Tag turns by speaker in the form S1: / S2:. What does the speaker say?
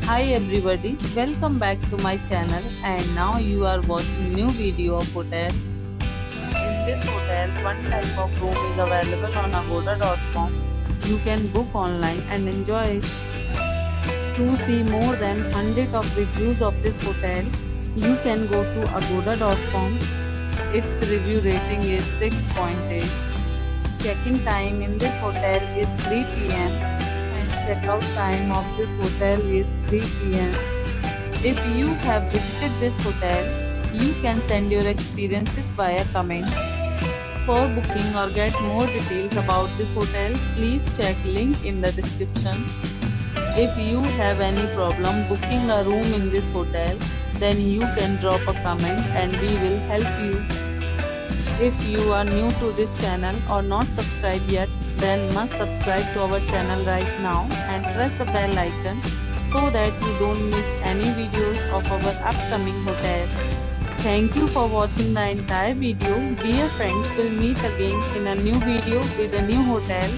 S1: Hi everybody, welcome back to my channel and now you are watching new video of hotel. In this hotel, one type of room is available on agoda.com. You can book online and enjoy it. To see more than 100 of reviews of this hotel, you can go to agoda.com. Its review rating is 6.8. Check-in time in this hotel is 3 p.m. and check-out time of this hotel is 3 p.m. If you have visited this hotel, you can send your experiences via comment. For booking or get more details about this hotel, please check link in the description. If you have any problem booking a room in this hotel, then you can drop a comment and we will help you. If you are new to this channel or not subscribed yet, then must subscribe to our channel right now and press the bell icon so that you don't miss any videos of our upcoming hotel. Thank you for watching the entire video. Dear friends, we'll meet again in a new video with a new hotel.